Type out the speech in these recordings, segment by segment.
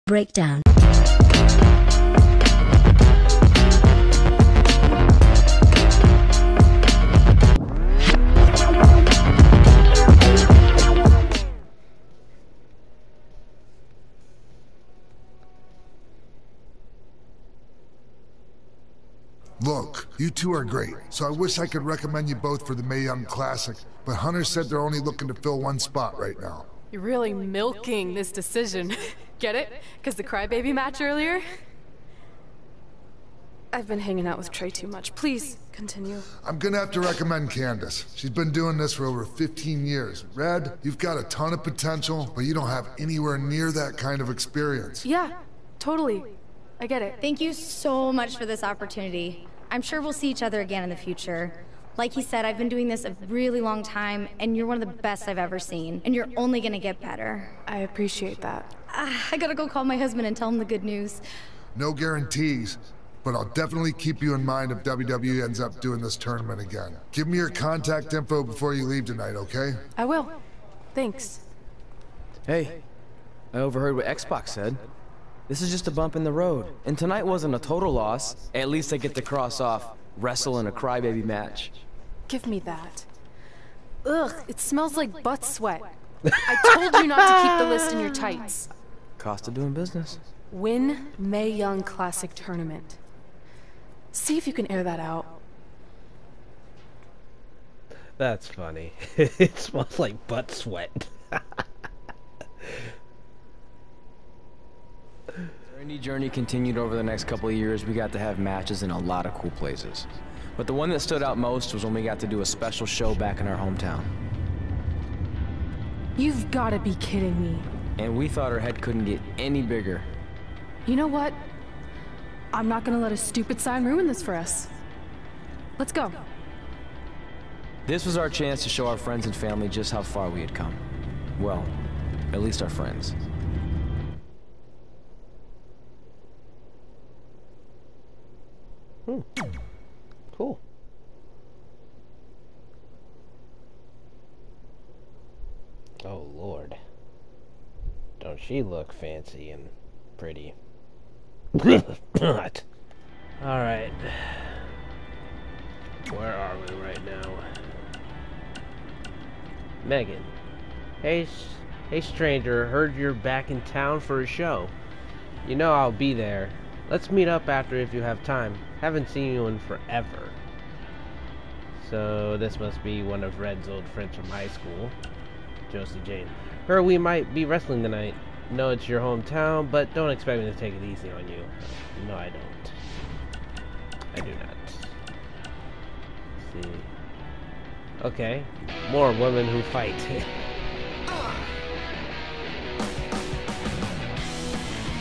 Breakdown. Look, you two are great, so I wish I could recommend you both for the Mae Young Classic, but Hunter said they're only looking to fill one spot right now. You're really milking this decision. Get it? Because the crybaby match earlier? I've been hanging out with Trey too much. Please, continue. I'm gonna have to recommend Candace. She's been doing this for over 15 years. Red, you've got a ton of potential, but you don't have anywhere near that kind of experience. Yeah, totally. I get it. Thank you so much for this opportunity. I'm sure we'll see each other again in the future. Like he said, I've been doing this a really long time, and you're one of the best I've ever seen, and you're only gonna get better. I appreciate that. I gotta go call my husband and tell him the good news. No guarantees, but I'll definitely keep you in mind if WWE ends up doing this tournament again. Give me your contact info before you leave tonight, okay? I will. Thanks. Hey, I overheard what Xbox said. This is just a bump in the road, and tonight wasn't a total loss. At least I get to cross off wrestle in a crybaby match. Give me that. Ugh, it smells like butt sweat. I told you not to keep the list in your tights. Cost of doing business. Win Mae Young Classic Tournament. See if you can air that out. That's funny. It smells like butt sweat. Our indie journey continued over the next couple of years. We got to have matches in a lot of cool places. But the one that stood out most was when we got to do a special show back in our hometown. You've got to be kidding me. And we thought our head couldn't get any bigger. You know what? I'm not gonna let a stupid sign ruin this for us. Let's go. This was our chance to show our friends and family just how far we had come. Well, at least our friends. Cool. Oh, Lord. Don't she look fancy and pretty? Not. Alright. Where are we right now? Megan. Hey, stranger. Heard you're back in town for a show. You know I'll be there. Let's meet up after if you have time. Haven't seen you in forever. So this must be one of Red's old friends from high school. Josie Jane. Heard we might be wrestling tonight. Know it's your hometown, but don't expect me to take it easy on you. No, I don't. I do not. Let's see. Okay. More women who fight.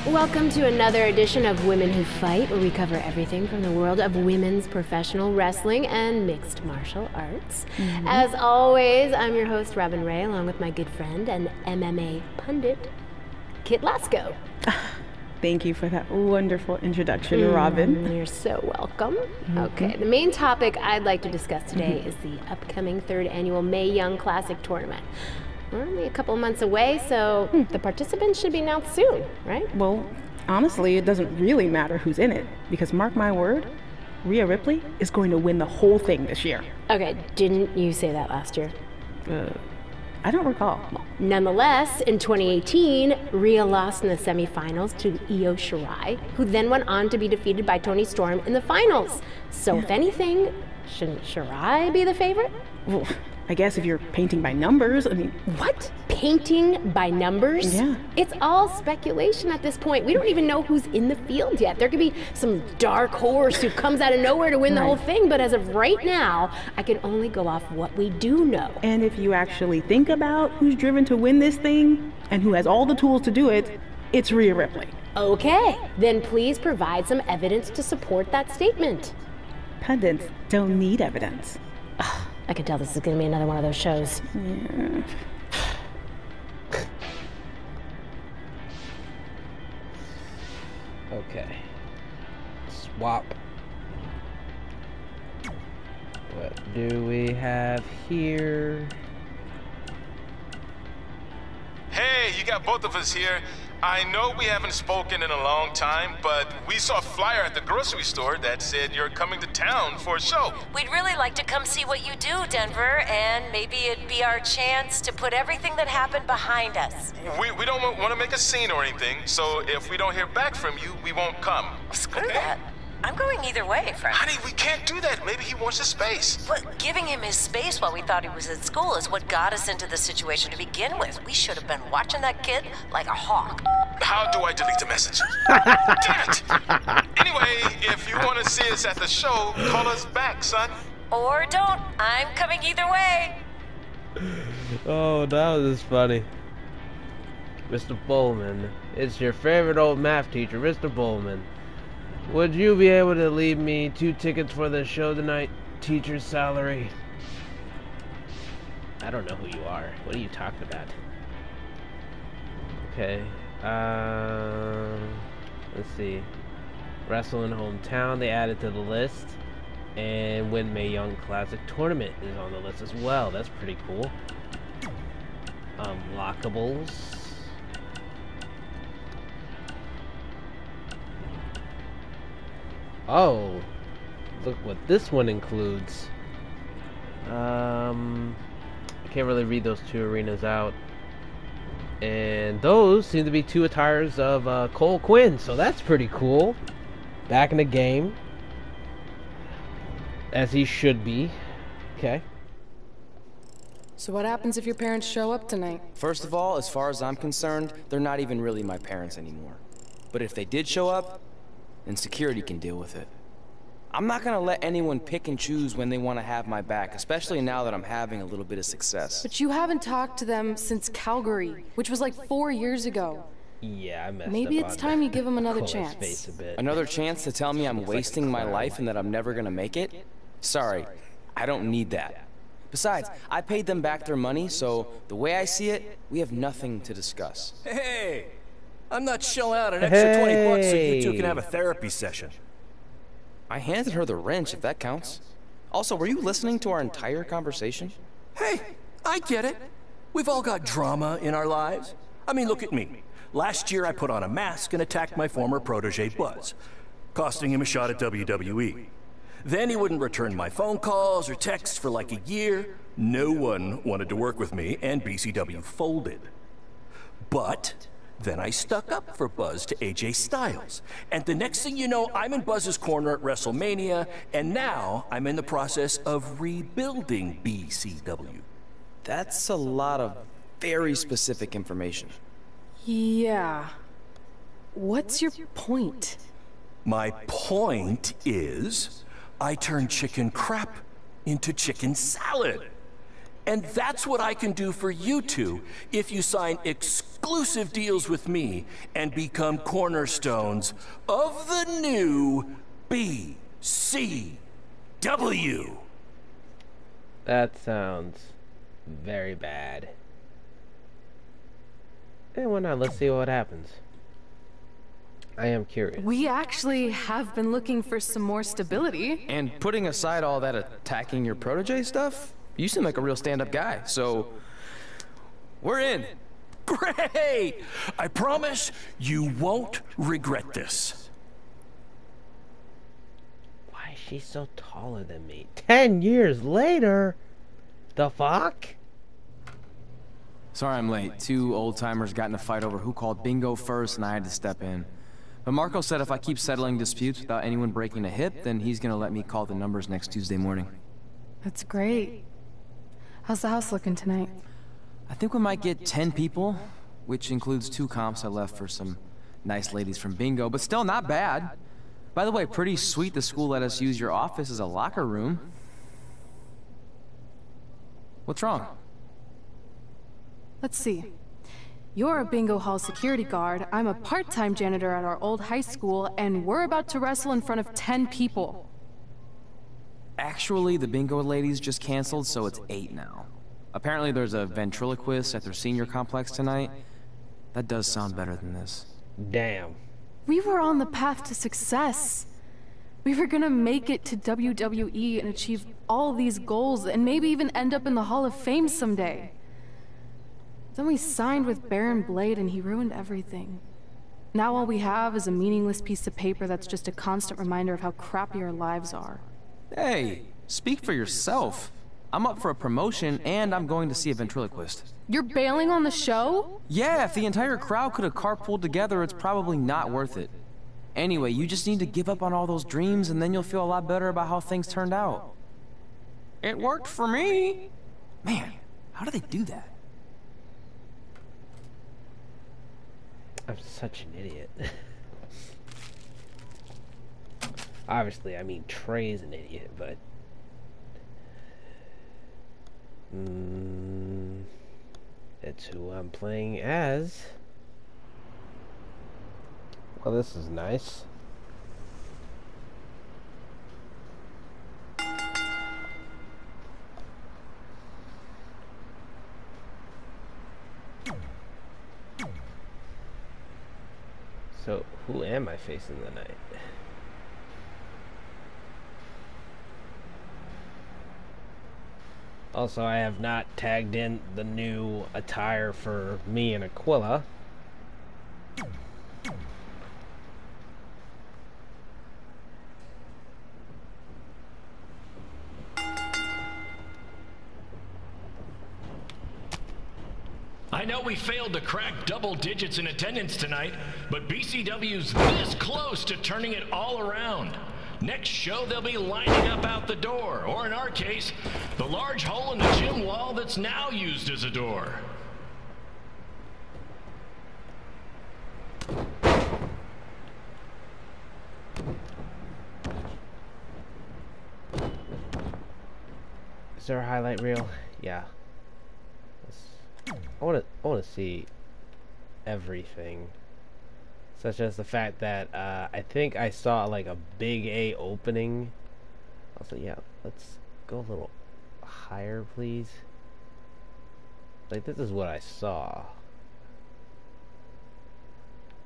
Welcome to another edition of Women Who Fight, where we cover everything from the world of women's professional wrestling and mixed martial arts. As always, I'm your host, Robin Ray, along with my good friend and MMA pundit, Kit Lasko. Thank you for that wonderful introduction, Robin. You're so welcome. Okay, the main topic I'd like to discuss today is the upcoming 3rd annual Mae Young Classic Tournament. We're only a couple months away, so the participants should be announced soon, right? Well, honestly, it doesn't really matter who's in it, because mark my word, Rhea Ripley is going to win the whole thing this year. Okay, didn't you say that last year? I don't recall. Nonetheless, in 2018, Rhea lost in the semifinals to Io Shirai, who then went on to be defeated by Toni Storm in the finals. So if anything, shouldn't Shirai be the favorite? Well, I guess if you're painting by numbers, I mean... What? Painting by numbers? Yeah. It's all speculation at this point. We don't even know who's in the field yet. There could be some dark horse who comes out of nowhere to win the whole thing, but as of right now, I can only go off what we do know. And if you actually think about who's driven to win this thing, and who has all the tools to do it, it's Rhea Ripley. Okay, then please provide some evidence to support that statement. Pundits don't need evidence. I can tell this is going to be another one of those shows. Yeah. Okay. Swap. What do we have here? Hey, you got both of us here. I know we haven't spoken in a long time, but we saw a flyer at the grocery store that said you're coming to town for a show. We'd really like to come see what you do, Denver, and maybe it'd be our chance to put everything that happened behind us. We don't want to make a scene or anything, so if we don't hear back from you, we won't come. Screw that. I'm going either way, Frank. Honey, we can't do that. Maybe he wants his space. But giving him his space while we thought he was at school is what got us into the situation to begin with. We should have been watching that kid like a hawk. How do I delete the message? Damn it! Anyway, if you want to see us at the show, call us back, son. Or don't. I'm coming either way. Oh, that was funny. Mr. Bowman, it's your favorite old math teacher, Mr. Bowman. Would you be able to leave me 2 tickets for the show tonight? Teacher's salary. I don't know who you are. What are you talking about? Okay. Let's see. Wrestle in hometown, they added to the list. And Win Mae Young Classic Tournament is on the list as well. That's pretty cool. Unlockables. Oh, look what this one includes. I can't really read those 2 arenas out. And those seem to be 2 attires of Cole Quinn, so that's pretty cool. Back in the game. As he should be. Okay. So what happens if your parents show up tonight? First of all, as far as I'm concerned, they're not even really my parents anymore. But if they did show up, then security can deal with it. I'm not gonna let anyone pick and choose when they want to have my back, especially now that I'm having a little bit of success. But you haven't talked to them since Calgary, which was like 4 years ago. Yeah, I messed Maybe up it's on time you give them another Cole's chance. face a bit. Another chance to tell me I'm wasting my life and that I'm never gonna make it? Sorry, I don't need that. Besides, I paid them back their money, so the way I see it, we have nothing to discuss. Hey! I'm not shelling out an extra 20 bucks so you 2 can have a therapy session. I handed her the wrench, if that counts. Also, were you listening to our entire conversation? Hey, I get it. We've all got drama in our lives. I mean, look at me. Last year, I put on a mask and attacked my former protege, Buzz, costing him a shot at WWE. Then he wouldn't return my phone calls or texts for like a year. No one wanted to work with me, and BCW folded. But then I stuck up for Buzz to AJ Styles. And the next thing you know, I'm in Buzz's corner at WrestleMania, and now I'm in the process of rebuilding BCW. That's a lot of very specific information. Yeah. What's your point? My point is, I turned chicken crap into chicken salad. And that's what I can do for you 2 if you sign exclusive deals with me and become cornerstones of the new BCW. That sounds very bad. And why not? Let's see what happens. I am curious. We actually have been looking for some more stability. And putting aside all that attacking your protege stuff, you seem like a real stand-up guy, so we're in. Great! I promise you won't regret this. Why is she so taller than me? 10 years later? The fuck? Sorry I'm late. 2 old-timers got in a fight over who called bingo first, and I had to step in. But Marco said if I keep settling disputes without anyone breaking a hip, then he's gonna let me call the numbers next Tuesday morning. That's great. How's the house looking tonight? I think we might get 10 people, which includes 2 comps I left for some nice ladies from bingo, but still not bad. By the way, pretty sweet the school let us use your office as a locker room. What's wrong? Let's see. You're a bingo hall security guard, I'm a part-time janitor at our old high school, and we're about to wrestle in front of 10 people. Actually, the bingo ladies just canceled, so it's 8 now. Apparently there's a ventriloquist at their senior complex tonight. That does sound better than this. Damn. We were on the path to success. We were gonna make it to WWE and achieve all these goals and maybe even end up in the Hall of Fame someday. Then we signed with Baron Blade and he ruined everything. Now all we have is a meaningless piece of paper that's just a constant reminder of how crappy our lives are. Hey, speak for yourself. I'm up for a promotion and I'm going to see a ventriloquist. You're bailing on the show? Yeah, if the entire crowd could have carpooled together, it's probably not worth it. Anyway, you just need to give up on all those dreams and then you'll feel a lot better about how things turned out. It worked for me. Man, how do they do that? I'm such an idiot. Obviously, I mean, Trey's an idiot, but... it's who I'm playing as. Well, this is nice. So, who am I facing tonight? Also, I have not tagged in the new attire for me and Aquila. I know we failed to crack double digits in attendance tonight, but BCW's this close to turning it all around. Next show, they'll be lining up out the door, or in our case, the large hole in the gym wall that's now used as a door. Is there a highlight reel? Yeah. I want to see everything, such as the fact that I think I saw like a big A opening. Also, yeah, let's go a little higher, please. Like, this is what I saw.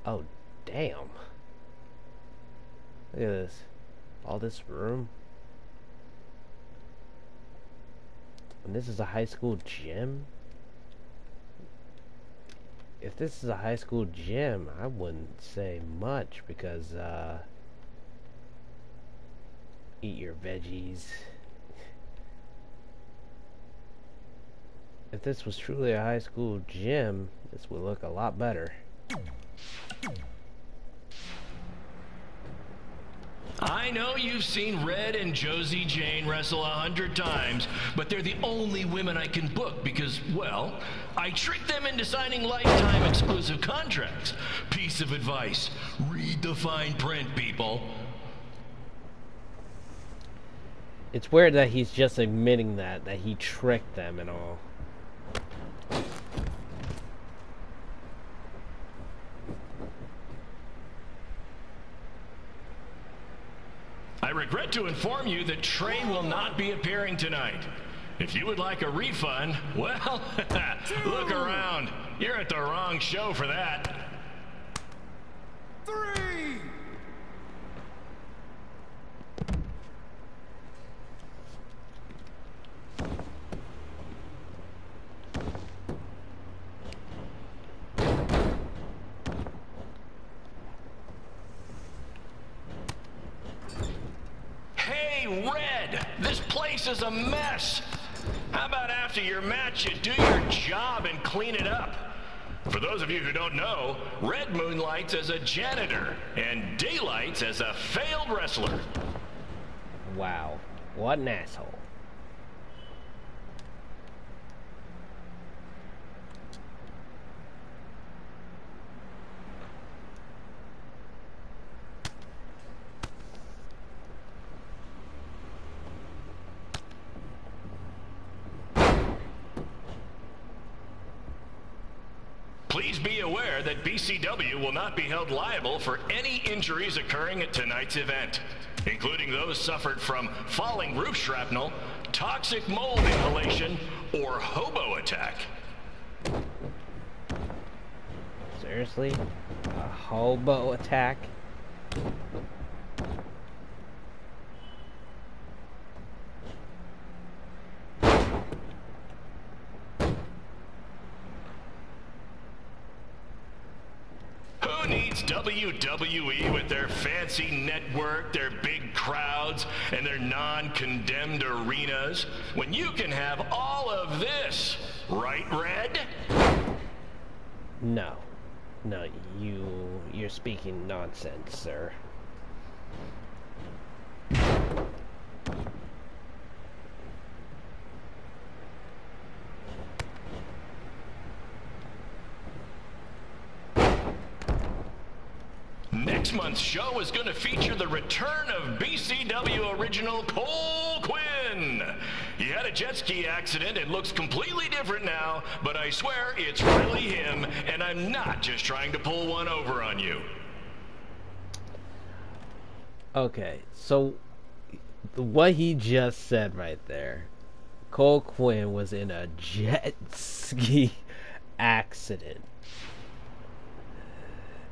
Oh, damn. Look at this. All this room. And this is a high school gym? If this is a high school gym, I wouldn't say much because, eat your veggies. If this was truly a high school gym, this would look a lot better. I know you've seen Red and Josie Jane wrestle 100 times, but they're the only women I can book because, well, I tricked them into signing lifetime exclusive contracts. Piece of advice: read the fine print, people. It's weird that he's just admitting that he tricked them and all. I regret to inform you that Trey will not be appearing tonight. If you would like a refund, well, look around. You're at the wrong show for that. 3. Red, this place is a mess. How about after your match you do your job and clean it up? For those of you who don't know, Red moonlights as a janitor and daylights as a failed wrestler. Wow, what an asshole. Please be aware that BCW will not be held liable for any injuries occurring at tonight's event, including those suffered from falling roof shrapnel, toxic mold inhalation, or hobo attack. Seriously? A hobo attack? WWE with their fancy network, their big crowds, and their non-condemned arenas, when you can have all of this, right, Red? No. No, you're speaking nonsense, sir. Next month's show is going to feature the return of BCW original Cole Quinn. He had a jet ski accident and looks completely different now, but I swear it's really him, and I'm not just trying to pull one over on you. Okay, so what he just said right there, Cole Quinn was in a jet ski accident.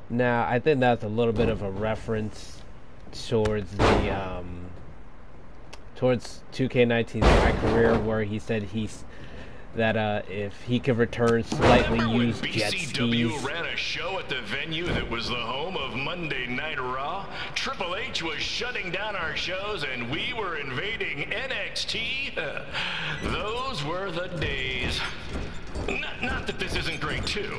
Now, I think that's a little bit of a reference towards the towards 2K20 MyCareer, where he said that if he could return slightly used jet skis. BCW ran a show at the venue that was the home of Monday Night Raw. Triple H was shutting down our shows, and we were invading NXT. Those were the days. Not that this isn't great too.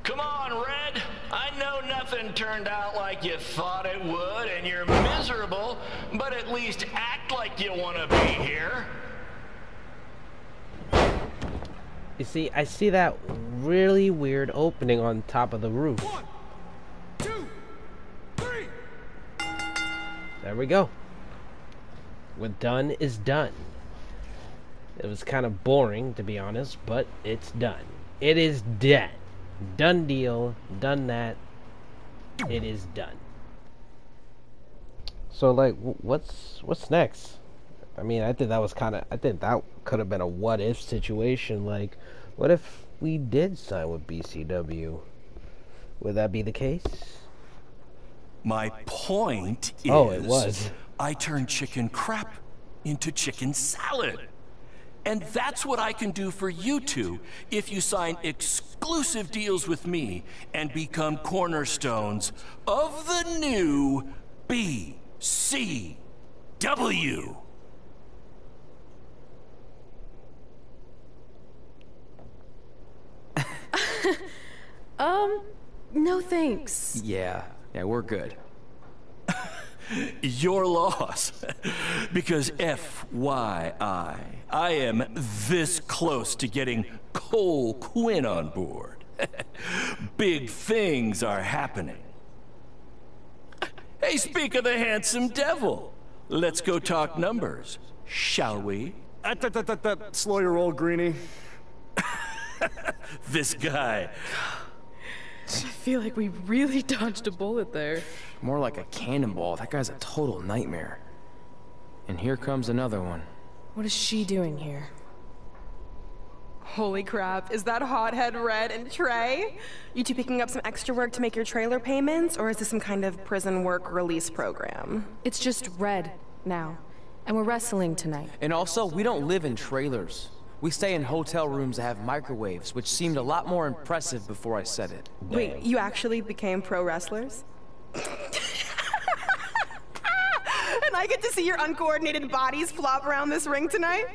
Come on, Red. I know nothing turned out like you thought it would, and you're miserable, but at least act like you want to be here. You see, I see that really weird opening on top of the roof. 1, 2, 3. There we go. What done is done. It was kind of boring, to be honest, but it's done. It is dead. Done deal. Done that. It is done. So, like, what's next? I mean, I think that could have been a what-if situation. Like, what if we did sign with BCW? Would that be the case? My point is, it was. I turned chicken crap into chicken salad. And that's what I can do for you two if you sign exclusive deals with me and become cornerstones of the new BCW. No thanks. Yeah, we're good. Your loss. Because FYI, I am this close to getting Cole Quinn on board. Big things are happening. Hey, speak of the handsome devil. Let's go talk numbers, shall we? Slow your roll, Greenie. This guy. I feel like we really dodged a bullet there. More like a cannonball. That guy's a total nightmare. And here comes another one. What is she doing here? Holy crap, is that hothead Red and Trey? You two picking up some extra work to make your trailer payments, or is this some kind of prison work release program? It's just Red now, and we're wrestling tonight. And also, we don't live in trailers. We stay in hotel rooms that have microwaves, which seemed a lot more impressive before I said it. Wait, you actually became pro wrestlers? And I get to see your uncoordinated bodies flop around this ring tonight?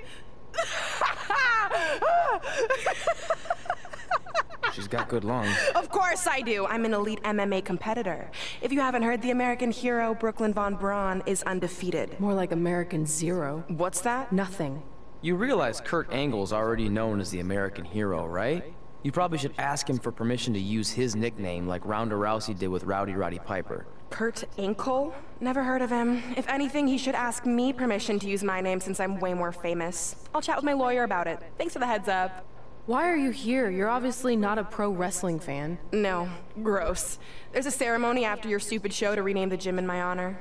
She's got good lungs. Of course I do. I'm an elite MMA competitor. If you haven't heard, the American hero, Brooklyn Von Braun, is undefeated. More like American Zero. What's that? Nothing. You realize Kurt Angle's already known as the American hero, right? You probably should ask him for permission to use his nickname like Ronda Rousey did with Rowdy Roddy Piper. Kurt Angle? Never heard of him. If anything, he should ask me permission to use my name since I'm way more famous. I'll chat with my lawyer about it. Thanks for the heads up. Why are you here? You're obviously not a pro wrestling fan. No. Gross. There's a ceremony after your stupid show to rename the gym in my honor.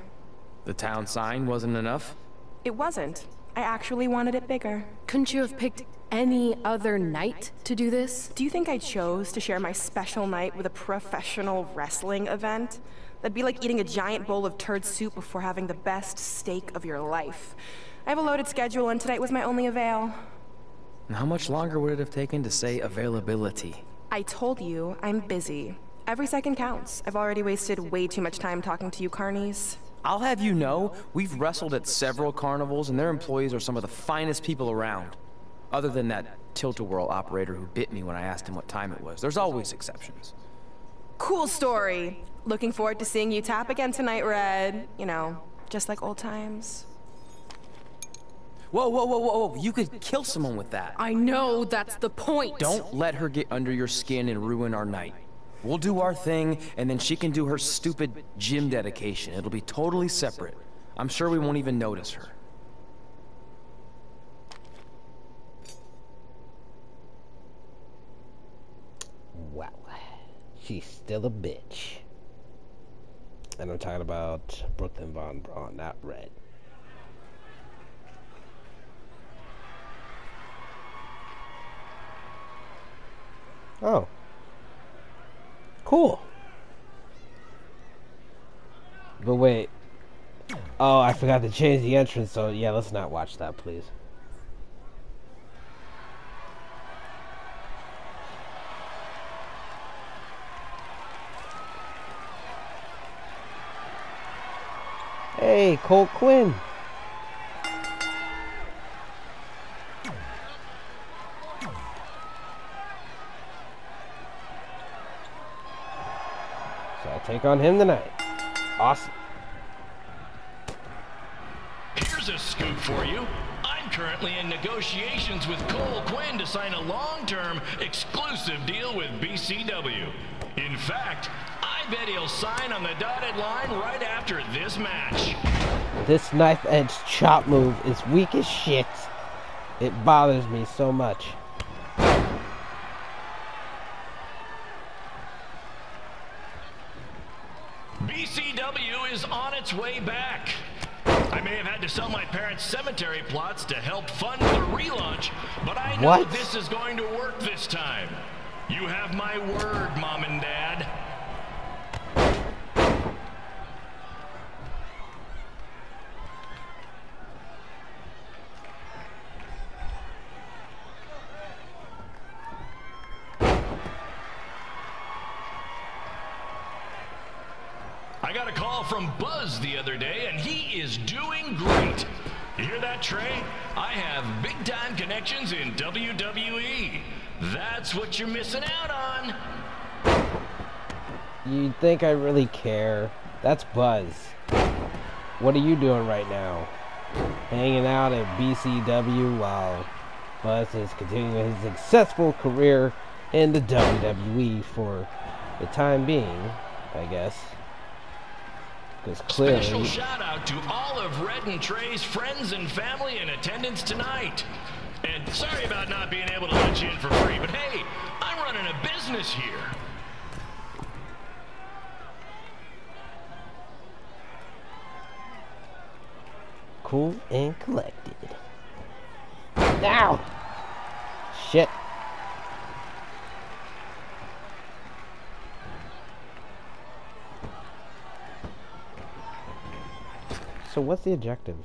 The town sign wasn't enough? It wasn't. I actually wanted it bigger. Couldn't you have picked any other night to do this? Do you think I chose to share my special night with a professional wrestling event? That'd be like eating a giant bowl of turd soup before having the best steak of your life. I have a loaded schedule, and tonight was my only avail. How much longer would it have taken to say availability? I told you, I'm busy. Every second counts. I've already wasted way too much time talking to you carnies. I'll have you know, we've wrestled at several carnivals, and their employees are some of the finest people around. Other than that tilt-a-whirl operator who bit me when I asked him what time it was. There's always exceptions. Cool story. Looking forward to seeing you tap again tonight, Red. You know, just like old times. Whoa, whoa, whoa, whoa, whoa. You could kill someone with that. I know, that's the point. Don't let her get under your skin and ruin our night. We'll do our thing, and then she can do her stupid gym dedication. It'll be totally separate. I'm sure we won't even notice her. Wow. She's still a bitch. And I'm talking about Brooklyn Von Braun, not Red. Oh. Cool. But wait. Oh, I forgot to change the entrance, so yeah, let's not watch that, please. Hey, Colt Quinn. So I'll take on him tonight. Awesome. Here's a scoop for you. I'm currently in negotiations with Cole Quinn to sign a long-term exclusive deal with BCW. In fact, I bet he'll sign on the dotted line right after this match. This knife edge chop move is weak as shit. It bothers me so much. BCW is on its way back. I may have had to sell my parents' cemetery plots to help fund the relaunch, but I know this is going to work this time. You have my word, Mom and Dad. I got a call from Buzz the other day, and he is doing great. You hear that, Trey? I have big-time connections in WWE. That's what you're missing out on. You think I really care? That's Buzz. What are you doing right now? Hanging out at BCW while Buzz is continuing his successful career in the WWE for the time being, I guess. Because clearly... Special shout out to all of Red and Trey's friends and family in attendance tonight. And sorry about not being able to let you in for free, but hey, I'm running a business here. Cool and collected. Now! Shit. So what's the objective?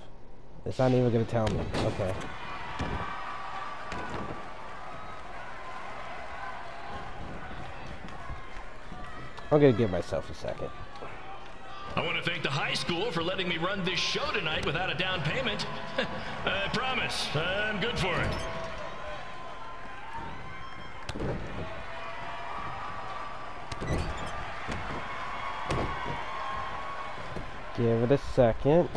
It's not even gonna tell me. Okay. I'm gonna give myself a second. I want to thank the high school for letting me run this show tonight without a down payment. I promise, I'm good for it. Give it a second.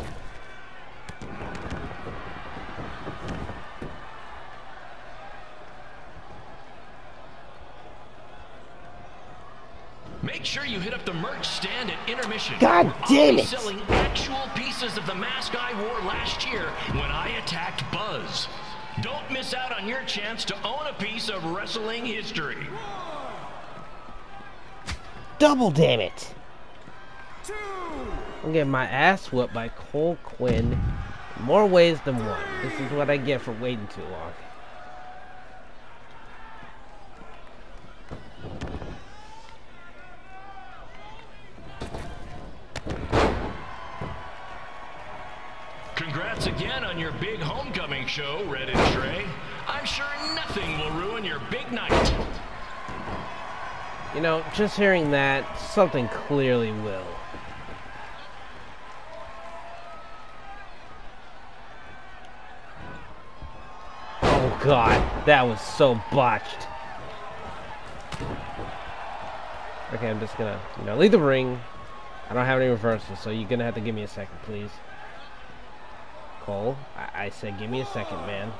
Make sure you hit up the merch stand at intermission. God damn it! I'll be selling actual pieces of the mask I wore last year when I attacked Buzz. Don't miss out on your chance to own a piece of wrestling history. Double damn it! I'm getting my ass whooped by Cole Quinn More ways than one. This is what I get for waiting too long. Congrats again on your big homecoming show, Red and Trey. I'm sure nothing will ruin your big night. You know, just hearing that, something clearly will. Oh god, that was so botched. Okay, I'm just gonna, leave the ring. I don't have any reversals, so you're gonna have to give me a second, please. Cole, I said give me a second, man.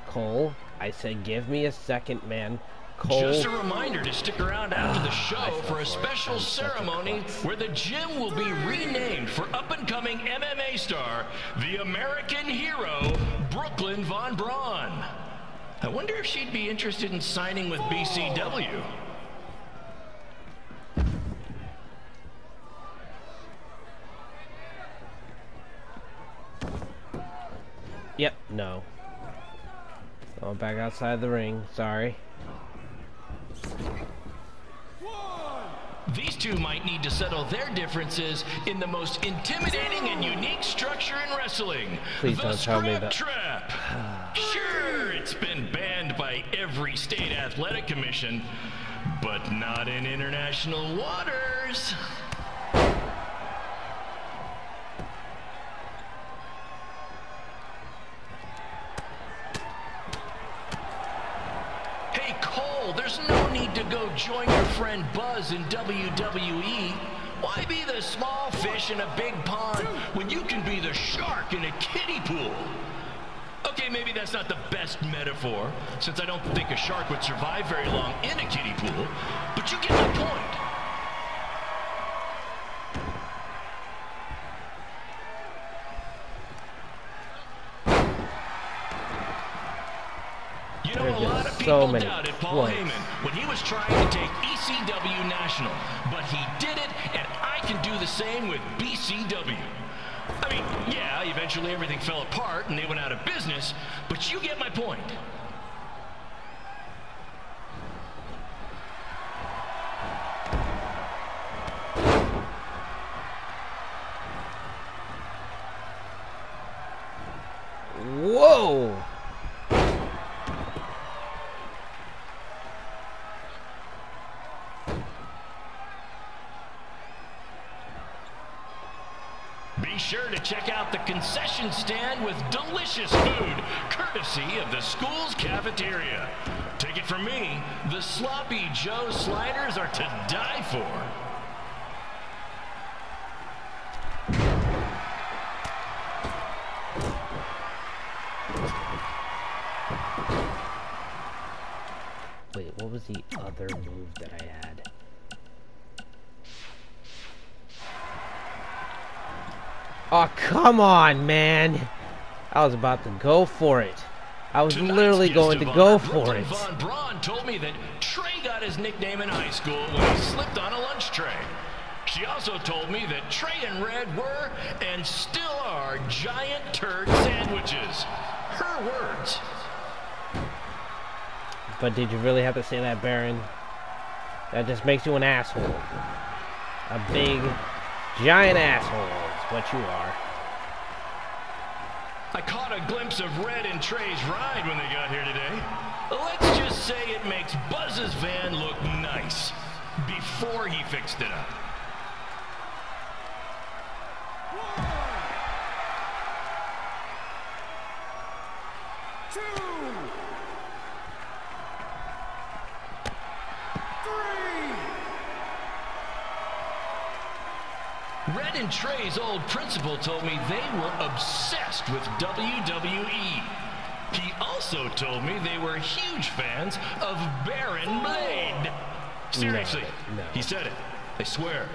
Cole, I said give me a second, man. Cole. Just a reminder to stick around after the show for a special ceremony where the gym will be renamed for up-and-coming MMA star, the American hero, Brooklyn Von Braun. I wonder if she'd be interested in signing with BCW. Yep, no. Going back outside the ring, sorry. These two might need to settle their differences in the most intimidating and unique structure in wrestling. Please don't tell me that. Trap. Sure, it's been banned by every state athletic commission, but not in international waters. Hey Cole, there's no need to go join your friend Buzz in WWE. Why be the small fish in a big pond when you can be the shark in a kiddie pool? Okay, maybe that's not the best metaphor, since I don't think a shark would survive very long in a kiddie pool, but you get my point. You know, a lot of people doubted Paul Heyman when he was trying to take ECW national, but he did it, and I can do the same with BCW. I mean, yeah, eventually everything fell apart and they went out of business, but you get my point. Whoa! Be sure to check out the concession stand with delicious food, courtesy of the school's cafeteria. Take it from me, the Sloppy Joe sliders are to die for. Wait, what was the other move that I had? Oh, come on, man. I was about to go for it. I was literally going to go for it. Von Braun told me that Trey got his nickname in high school when he slipped on a lunch tray. She also told me that Trey and Red were, and still are, giant turd sandwiches. Her words. But did you really have to say that, Baron? That just makes you an asshole. A big, giant asshole. What you are. I caught a glimpse of Red and Trey's ride when they got here today. Let's just say it makes Buzz's van look nice before he fixed it up. Red and Trey's old principal told me they were obsessed with WWE. He also told me they were huge fans of Baron Blade. Seriously, no. He said it. I swear.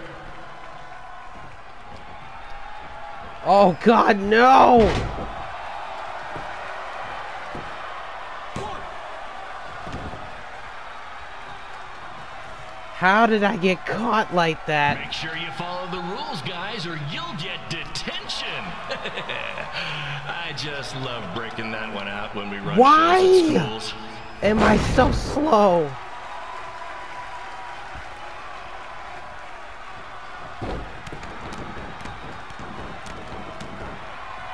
Oh, God, no! How did I get caught like that? Make sure you follow the rules, guys, or you'll get detention. I just love breaking that one out when we run shows at schools. Am I so slow?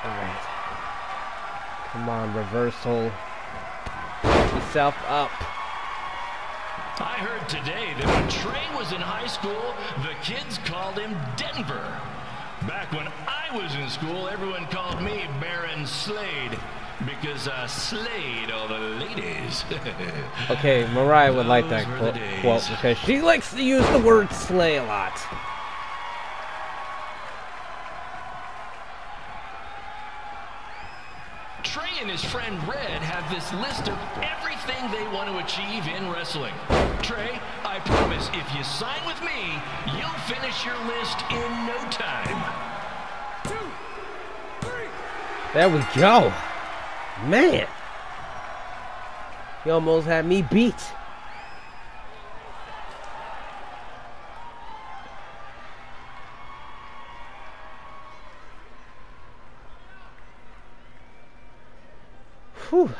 Alright. Come on, reversal. Get yourself up. I heard today that when Trey was in high school, the kids called him Denver. Back when I was in school, everyone called me Baron Slade because I slayed all the ladies. Okay, Mariah would like that quote because she likes to use the word slay a lot. Trey and his friend Red have this list of everything they want to achieve in wrestling. Trey, I promise if you sign with me, you'll finish your list in no time. 2, 3. There we go. Man. You almost had me beat. Whew.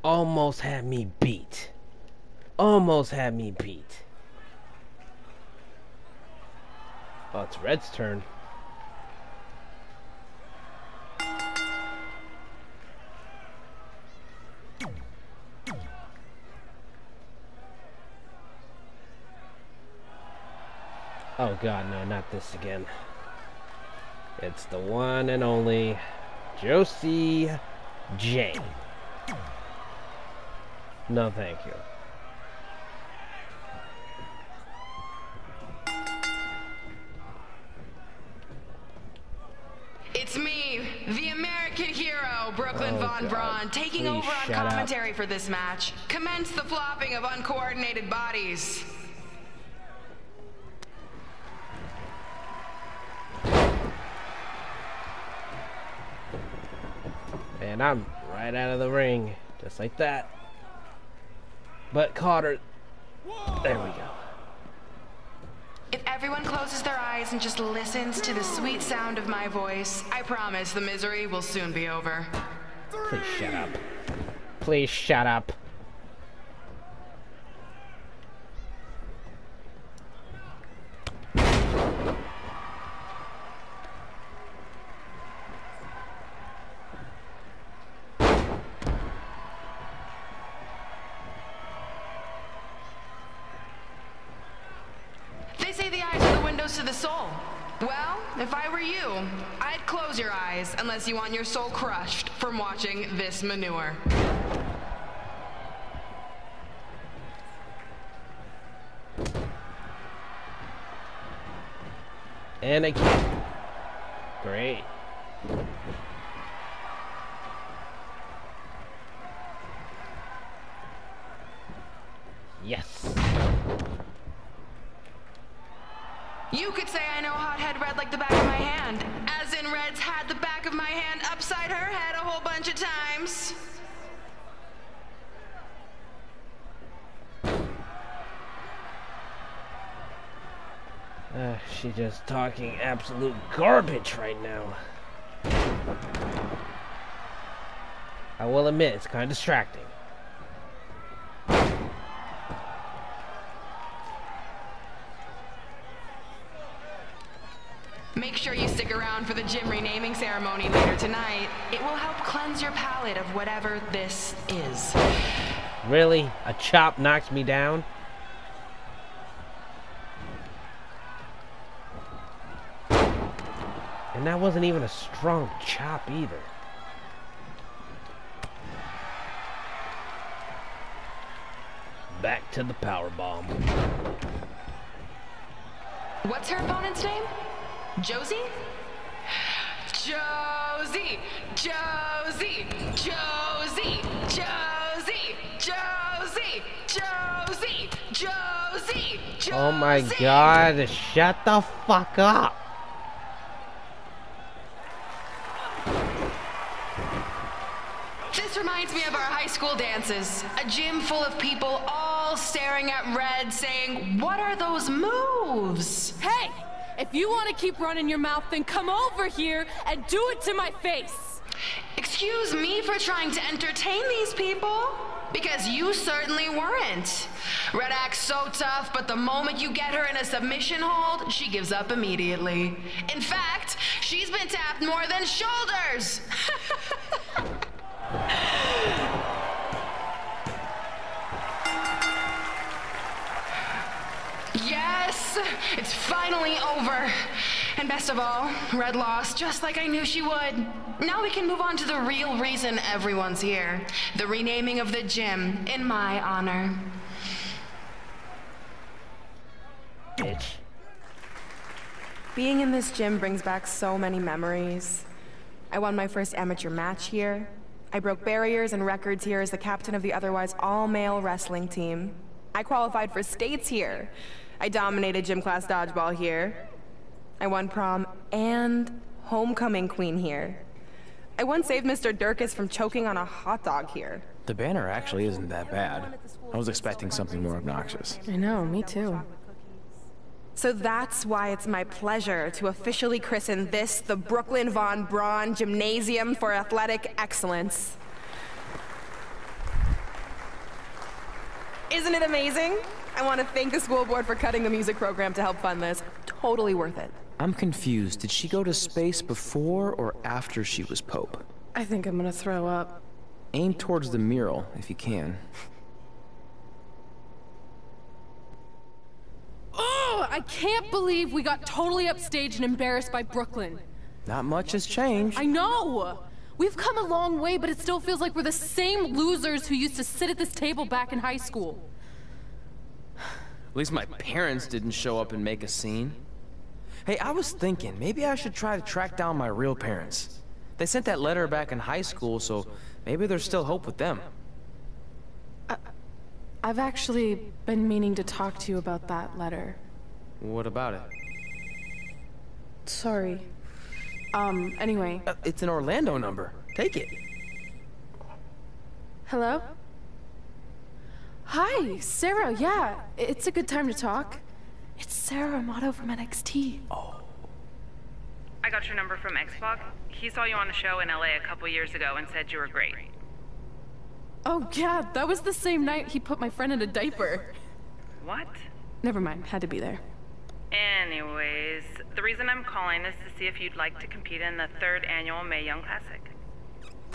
Almost had me beat. Almost had me beat. Oh, it's Red's turn. Oh god, no, not this again. It's the one and only Josie Jane. No, thank you. It's me, the American hero, Brooklyn Von Braun, taking over on commentary for this match. Commence the flopping of uncoordinated bodies. And I'm right out of the ring, just like that. But caught her. There we go. If everyone closes their eyes and just listens to the sweet sound of my voice, I promise the misery will soon be over. Please shut up. Please shut up. They say the eyes are the windows to the soul. Well, if I were you, I'd close your eyes unless you want your soul crushed from watching this manure. And again. Great. Yes. You could say I know Hothead Red like the back of my hand, as in Red's had the back of my hand upside her head a whole bunch of times. She's just talking absolute garbage right now. I will admit, it's kind of distracting. Make sure you stick around for the gym renaming ceremony later tonight. It will help cleanse your palate of whatever this is. Really? A chop knocks me down? And that wasn't even a strong chop either. Back to the powerbomb. What's her opponent's name? Josie? Josie! Josie! Josie! Josie! Josie! Josie! Josie! Josie! Oh my god, shut the fuck up! This reminds me of our high school dances. A gym full of people all staring at Red saying, "What are those moves?" Hey! If you want to keep running your mouth, then come over here and do it to my face! Excuse me for trying to entertain these people? Because you certainly weren't. Red acts so tough, but the moment you get her in a submission hold, she gives up immediately. In fact, she's been tapped more than shoulders! Yes, it's finally over. And best of all, Red lost just like I knew she would. Now we can move on to the real reason everyone's here. The renaming of the gym in my honor. Bitch. Being in this gym brings back so many memories. I won my first amateur match here. I broke barriers and records here as the captain of the otherwise all-male wrestling team. I qualified for states here. I dominated gym class dodgeball here. I won prom and homecoming queen here. I once saved Mr. Durkis from choking on a hot dog here. The banner actually isn't that bad. I was expecting something more obnoxious. I know, me too. So that's why it's my pleasure to officially christen this the Brooklyn Von Braun Gymnasium for Athletic Excellence. Isn't it amazing? I want to thank the school board for cutting the music program to help fund this. Totally worth it. I'm confused. Did she go to space before or after she was Pope? I think I'm gonna throw up. Aim towards the mural, if you can. Oh, I can't believe we got totally upstaged and embarrassed by Brooklyn. Not much has changed. I know! We've come a long way, but it still feels like we're the same losers who used to sit at this table back in high school. At least my parents didn't show up and make a scene. Hey, I was thinking, maybe I should try to track down my real parents. They sent that letter back in high school, so maybe there's still hope with them. I've actually been meaning to talk to you about that letter. What about it? Sorry. Anyway. It's an Orlando number. Take it. Hello? Hi, Sarah, yeah. It's a good time to talk. It's Sarah Amato from NXT. Oh. I got your number from Xbox. He saw you on a show in LA a couple years ago and said you were great. Oh, yeah, that was the same night he put my friend in a diaper. What? Never mind, had to be there. Anyways, the reason I'm calling is to see if you'd like to compete in the 3rd annual Mae Young Classic.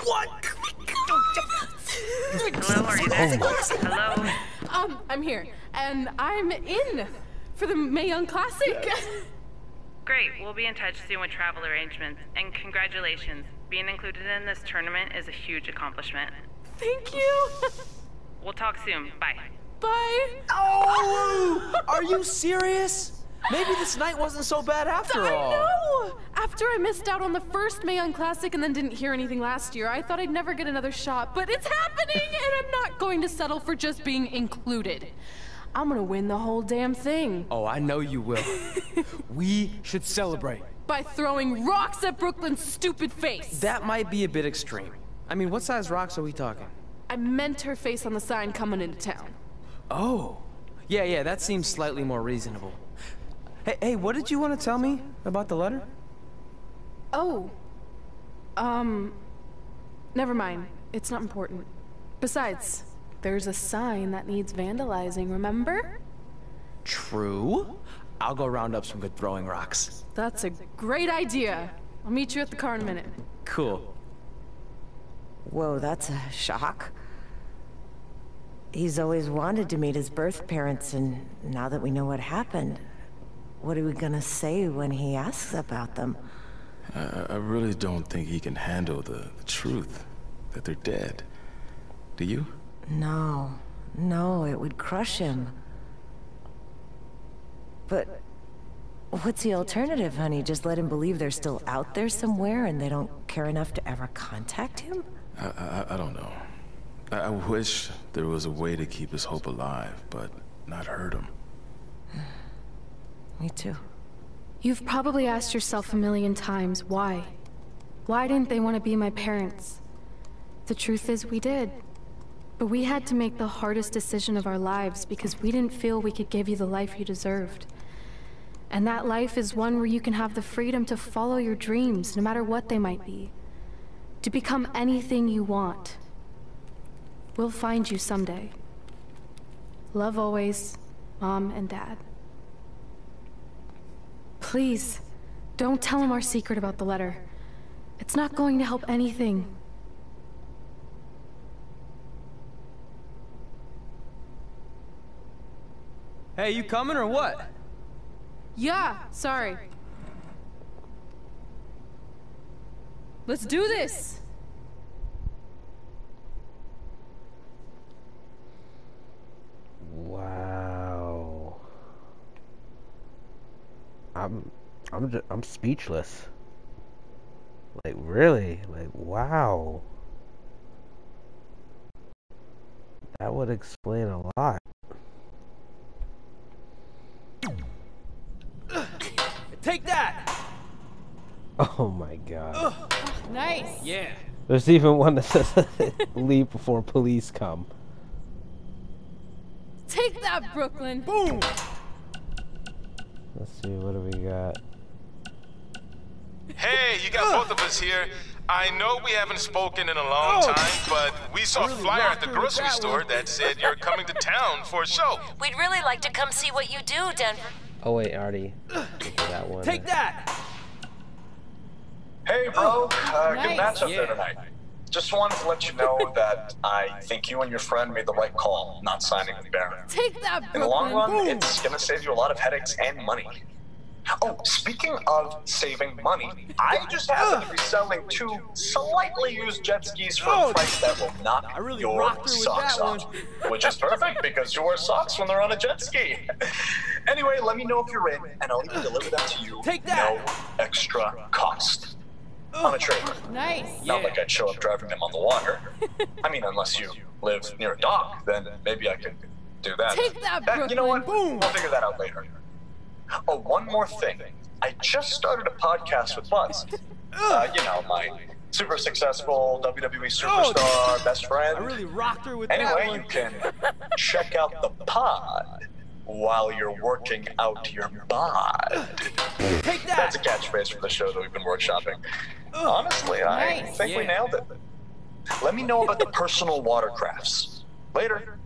What? Hello, are you there? Hello? I'm here, and I'm in for the Mae Young Classic. Great, we'll be in touch soon with travel arrangements, and congratulations. Being included in this tournament is a huge accomplishment. Thank you. We'll talk soon. Bye. Bye. Oh! Are you serious? Maybe this night wasn't so bad after all. I know! After I missed out on the first Mae Young Classic and then didn't hear anything last year, I thought I'd never get another shot, but it's happening, and I'm not going to settle for just being included. I'm gonna win the whole damn thing. Oh, I know you will. We should celebrate. By throwing rocks at Brooklyn's stupid face. That might be a bit extreme. I mean, what size rocks are we talking? I meant her face on the sign coming into town. Oh. Yeah, that seems slightly more reasonable. Hey, what did you want to tell me about the letter? Oh. Never mind. It's not important. Besides, there's a sign that needs vandalizing, remember? True. I'll go round up some good throwing rocks. That's a great idea. I'll meet you at the car in a minute. Cool. Whoa, that's a shock. He's always wanted to meet his birth parents, and now that we know what happened, what are we gonna say when he asks about them? I really don't think he can handle the truth, that they're dead. Do you? No, it would crush him. But what's the alternative, honey? Just let him believe they're still out there somewhere and they don't care enough to ever contact him? I don't know. I wish there was a way to keep his hope alive, but not hurt him. Me too. You've probably asked yourself a million times, why? Why didn't they want to be my parents? The truth is we did. But we had to make the hardest decision of our lives because we didn't feel we could give you the life you deserved. And that life is one where you can have the freedom to follow your dreams, no matter what they might be. To become anything you want. We'll find you someday. Love always, Mom and Dad. Please, don't tell him our secret about the letter. It's not going to help anything. Hey, you coming or what? Yeah, sorry. Let's do this! Wow. I'm speechless. Like, really? Like, wow. That would explain a lot. Take that! Oh my god. Nice! Yeah. There's even one that says leave before police come. Take that, Brooklyn! Boom! Let's see, what do we got? Hey, you got both of us here. I know we haven't spoken in a long time, but we saw a flyer at the grocery store that said you're coming to town for a show. We'd really like to come see what you do, Denver. Oh wait, already. That one. Take that! Hey, bro. Nice. Good match up there tonight. Just wanted to let you know that I think you and your friend made the right call not signing with Baron. Take that, Brooklyn! In the long run, it's gonna save you a lot of headaches and money. Oh, speaking of saving money, I just happen to be selling 2 slightly used jet skis for a price that will knock your socks off. Which is perfect because you wear socks when they're on a jet ski. Anyway, let me know if you're in, and I'll even deliver them to you. Take that. No extra cost. On a trailer. Nice. Not like I'd show up driving them on the water. I mean, unless you live near a dock, then maybe I could do that. Take that, Brooklyn. You know what? We'll figure that out later. Oh, one more thing. I just started a podcast with Buzz. You know, my super successful WWE superstar best friend. I really rocked her with that Anyway, one. you can check out the pod while you're working out your bod. Take that! That's a catchphrase for the show that we've been workshopping. Honestly, I Nice. think we nailed it. Let me know about the personal watercrafts. Later.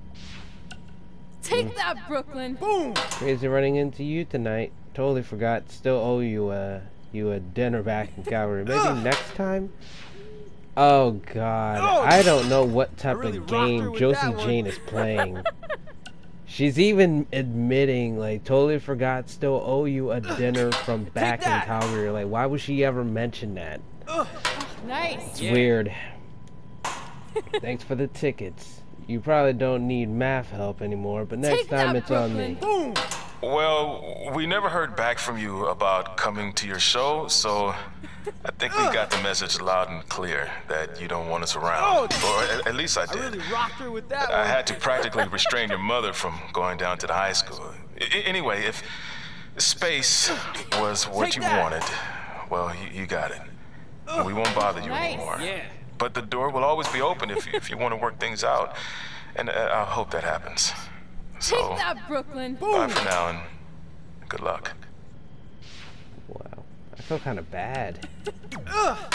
Take that, Brooklyn! Boom! Crazy running into you tonight. Totally forgot. Still owe you a dinner back in Calgary. Maybe next time? Oh god. I don't know what type of game Josie Jane is playing. She's even admitting, like, totally forgot, still owe you a dinner from back in Calgary. Like, why would she ever mention that? Nice! It's weird. Thanks for the tickets. You probably don't need math help anymore, but next time it's on me. Well, we never heard back from you about coming to your show, so I think we got the message loud and clear that you don't want us around. Or at least I did. I really rocked her with that I one. had to practically restrain your mother from going down to the high school. Anyway, if space was what you wanted, well, you got it. We won't bother you anymore. Yeah. But the door will always be open if you want to work things out, and I hope that happens. So, Take that, Brooklyn! bye for now, and good luck. Wow. I feel kind of bad. Oh!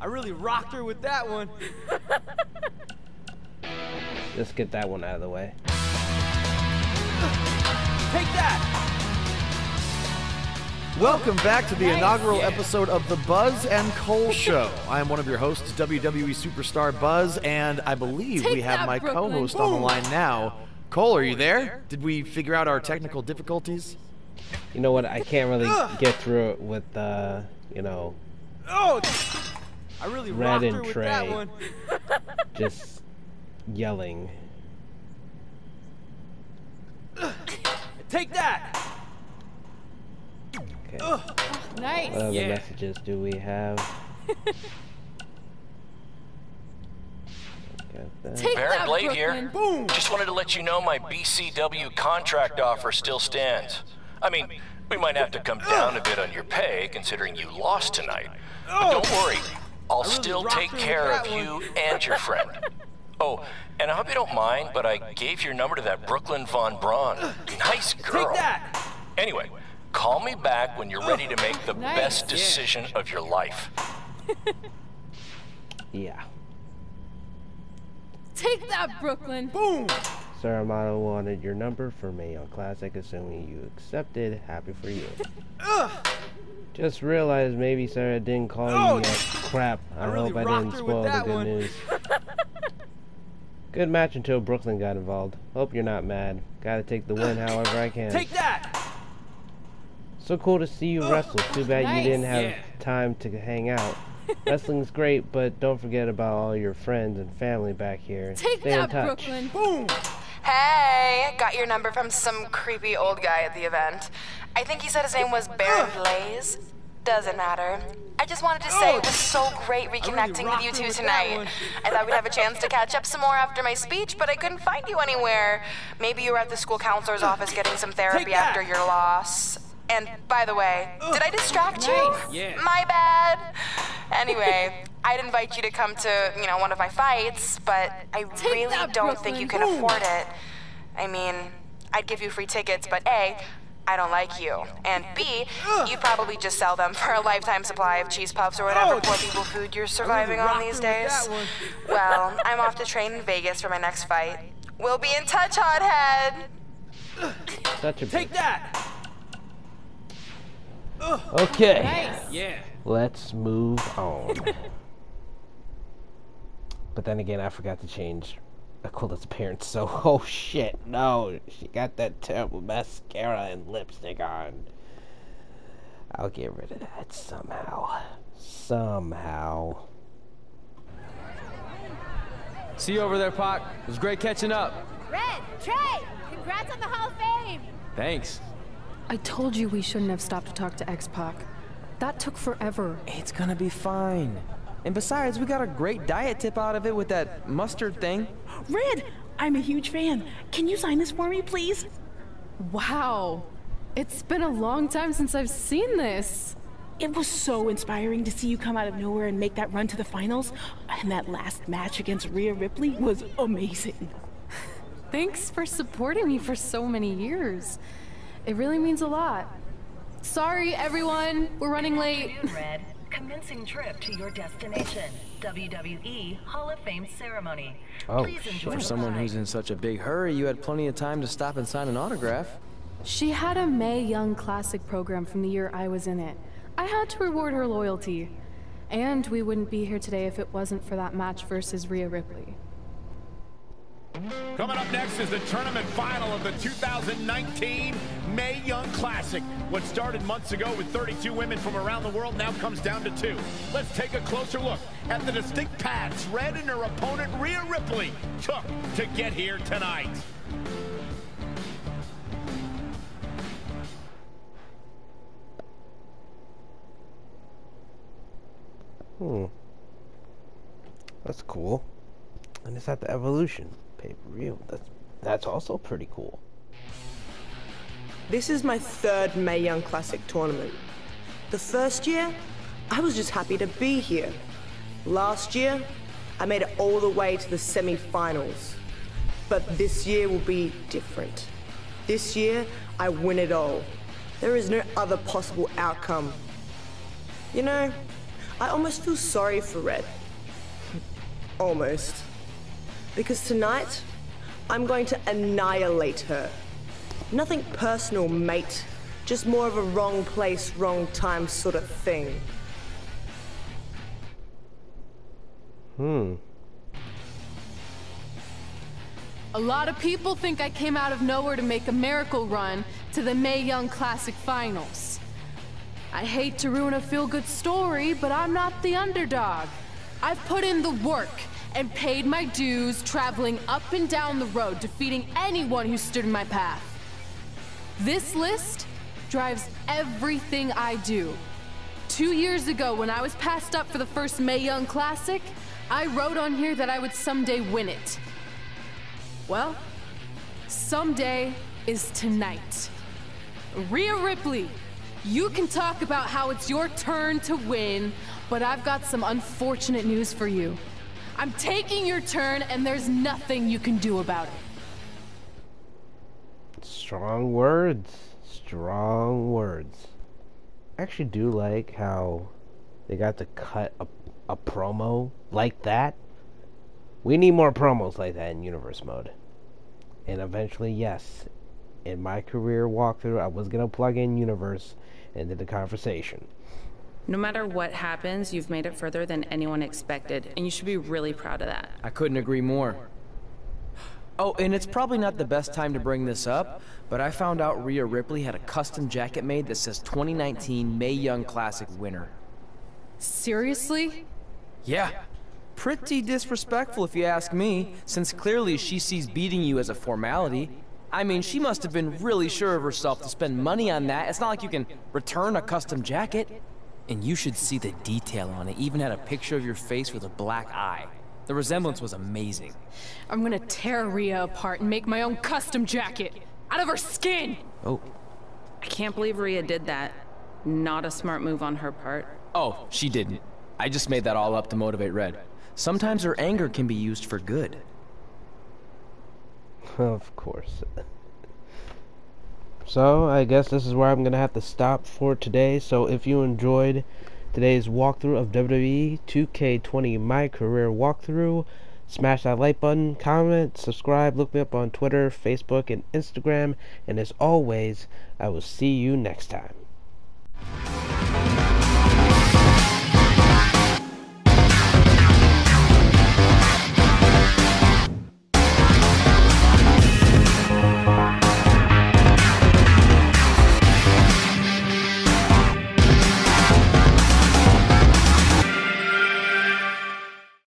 I really rocked her with that one. Let's get that one out of the way. Take that! Welcome back to the inaugural episode of the Buzz and Cole Show. I am one of your hosts, WWE superstar Buzz, and I believe we have my co-host on the line now. Cole, are you there? Did we figure out our technical difficulties? You know what? I can't really get through it with, you know, Oh! I really Red rocked and her with that Trey. one. Just yelling. Take that! Okay. Nice! What other messages do we have? Baron Blade here. Just wanted to let you know my BCW contract offer still stands. I mean, We might have to come down a bit on your pay, considering you lost tonight. But don't worry, I'll still take care of you and your friend. Oh, and I hope you don't mind, but I gave your number to that Brooklyn Von Braun. Nice girl. Take that! Anyway, call me back when you're ready to make the best decision of your life. Yeah. Take that, Brooklyn. Boom! Sarah Amato wanted your number for Mae Young Classic, assuming you accepted. Happy for you. Just realized maybe Sarah didn't call you yet. Crap. I hope I didn't spoil the good news. Good match until Brooklyn got involved. Hope you're not mad. Gotta take the win however I can. Take that! So cool to see you wrestle. Too bad you didn't have time to hang out. Wrestling's great, but don't forget about all your friends and family back here. Take Stay that, in touch. Brooklyn. Boom! Hey, got your number from some creepy old guy at the event. I think he said his name was Baron Blaze. Doesn't matter. I just wanted to say it was so great reconnecting with you two tonight. I thought we'd have a chance to catch up some more after my speech, but I couldn't find you anywhere. Maybe you were at the school counselor's office getting some therapy after your loss. And by the way, did I distract you? Yeah. My bad. Anyway, I'd invite you to come to, one of my fights, but I really don't think you can afford it. I mean, I'd give you free tickets, but A, I don't like you, and B, you probably just sell them for a lifetime supply of cheese puffs or whatever poor people food you're surviving on these days. Well, I'm off to train in Vegas for my next fight. We'll be in touch, hothead. Such a Take that! Okay. Nice. Yeah. Let's move on. But then again, I forgot to change Aquila's appearance, so oh shit, no, she got that terrible mascara and lipstick on. I'll get rid of that somehow. See you over there, Pac. It was great catching up. Red, Trey, congrats on the Hall of Fame. Thanks. I told you we shouldn't have stopped to talk to X-Pac. That took forever. It's gonna be fine. And besides, we got a great diet tip out of it with that mustard thing. Red, I'm a huge fan. Can you sign this for me, please? Wow. It's been a long time since I've seen this. It was so inspiring to see you come out of nowhere and make that run to the finals. And that last match against Rhea Ripley was amazing. Thanks for supporting me for so many years. It really means a lot. Sorry, everyone. We're running late. Red, commencing trip to your destination. WWE Hall of Fame ceremony. Oh, for someone who's in such a big hurry, you had plenty of time to stop and sign an autograph. She had a Mae Young Classic program from the year I was in it. I had to reward her loyalty. And we wouldn't be here today if it wasn't for that match versus Rhea Ripley. Coming up next is the tournament final of the 2019 Mae Young Classic. What started months ago with 32 women from around the world now comes down to 2. Let's take a closer look at the distinct paths Red and her opponent Rhea Ripley took to get here tonight. That's cool. And it's at the Evolution pay-per-view. That's also pretty cool. This is my 3rd Mae Young Classic tournament. The first year, I was just happy to be here. Last year, I made it all the way to the semi-finals. But this year will be different. This year, I win it all. There is no other possible outcome. You know, I almost feel sorry for Red. Almost. Because tonight, I'm going to annihilate her. Nothing personal, mate. Just more of a wrong place, wrong time sort of thing. A lot of people think I came out of nowhere to make a miracle run to the Mae Young Classic finals. I hate to ruin a feel-good story, but I'm not the underdog. I've put in the work and paid my dues, traveling up and down the road, defeating anyone who stood in my path. This list drives everything I do. 2 years ago, when I was passed up for the first Mae Young Classic, I wrote on here that I would someday win it. Well, someday is tonight. Rhea Ripley, you can talk about how it's your turn to win, but I've got some unfortunate news for you. I'm taking your turn, and there's nothing you can do about it. Strong words. Strong words. I actually do like how they got to cut a promo like that. We need more promos like that in Universe Mode. And eventually, yes, in my career walkthrough, I was going to plug in Universe into the conversation. No matter what happens, you've made it further than anyone expected, and you should be really proud of that. I couldn't agree more. Oh, and it's probably not the best time to bring this up, but I found out Rhea Ripley had a custom jacket made that says 2019 Mae Young Classic winner. Seriously? Yeah. Pretty disrespectful if you ask me, since clearly she sees beating you as a formality. I mean, she must have been really sure of herself to spend money on that. It's not like you can return a custom jacket. And you should see the detail on it. Even had a picture of your face with a black eye. The resemblance was amazing. I'm gonna tear Rhea apart and make my own custom jacket out of her skin. Oh. I can't believe Rhea did that. Not a smart move on her part. Oh, she didn't. I just made that all up to motivate Red. Sometimes her anger can be used for good. Of course. So, I guess this is where I'm going to have to stop for today. So, if you enjoyed today's walkthrough of WWE 2K20 MyCareer walkthrough, smash that like button, comment, subscribe, look me up on Twitter, Facebook, and Instagram. And as always, I will see you next time.